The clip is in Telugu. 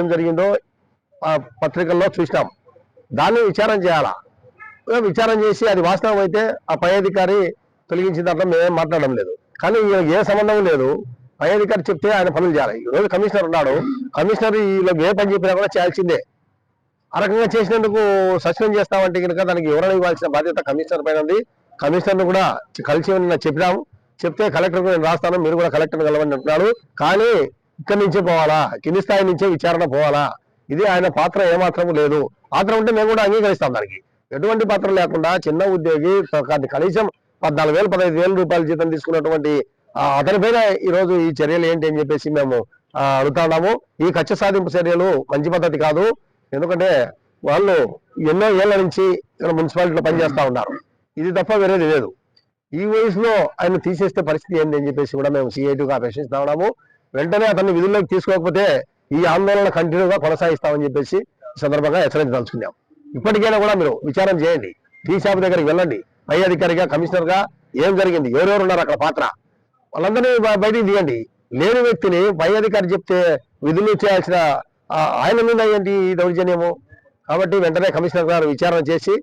ఏం జరిగిందో పత్రికల్లో చూసినాం. దాన్ని విచారణ చేయాలా. విచారణ చేసి అది వాస్తవం అయితే ఆ పై అధికారి తొలగించిన దాంట్లో మేమేం మాట్లాడడం లేదు. కానీ ఏ సంబంధం లేదు. పై అధికారి చెప్తే ఆయన పనులు చేయాలి. ఈరోజు కమిషనర్ ఉన్నాడు. కమిషనర్ వీళ్ళకి ఏ పని చెప్పినా కూడా చేయాల్సిందే. ఆ రకంగా చేసినందుకు సస్పెండ్ చేస్తామంటే కనుక దానికి ఎవరైనా ఇవ్వాల్సిన బాధ్యత కమిషనర్ పైన ఉంది. కమిషనర్ను కూడా కలిసి చెప్పినాము. చెప్తే కలెక్టర్కు నేను రాస్తాను, మీరు కూడా కలెక్టర్ని కలవండి అంటున్నాడు. కానీ ఇక్కడి నుంచే పోవాలా, కింది స్థాయి నుంచే విచారణ పోవాలా. ఇది ఆయన పాత్ర ఏమాత్రం లేదు. పాత్ర ఉంటే మేము కూడా అంగీకరిస్తాం. దానికి ఎటువంటి పాత్ర లేకుండా చిన్న ఉద్యోగి కనీసం 14,000 15,000 రూపాయల జీతం తీసుకున్నటువంటి అతనిపైన ఈరోజు ఈ చర్యలు ఏంటి అని చెప్పేసి మేము అడుగుతా ఉన్నాము. ఈ కక్ష సాధింపు చర్యలు మంచి పద్ధతి కాదు. ఎందుకంటే వాళ్ళు ఎన్నో ఏళ్ల నుంచి ఇక్కడ మున్సిపాలిటీలో పనిచేస్తా ఉన్నారు. ఇది తప్ప వేరేది లేదు. ఈ వయసులో ఆయన తీసేస్తే పరిస్థితి ఏంటి అని చెప్పేసి కూడా మేము సిఐటిగా ప్రశ్నిస్తా ఉన్నాము. వెంటనే అతన్ని విధుల్లోకి తీసుకోకపోతే ఈ ఆందోళన కంటిన్యూగా కొనసాగిస్తామని చెప్పేసి ఈ సందర్భంగా హెచ్చరించదలుచుకున్నాం. ఇప్పటికైనా కూడా మీరు విచారణ చేయండి. టీ షాప్ దగ్గరికి వెళ్ళండి. పై అధికారిగా, కమిషనర్గా ఏం జరిగింది, ఎవరెవరు ఉన్నారు అక్కడ పాత్ర, వాళ్ళందరినీ బయటికి తీయండి. లేని వ్యక్తిని పై అధికారి చెప్తే విధులు చేయాల్సిన ఆయన మీద ఏంటి దౌర్జన్యము. కాబట్టి వెంటనే కమిషనర్ గారు విచారణ చేసి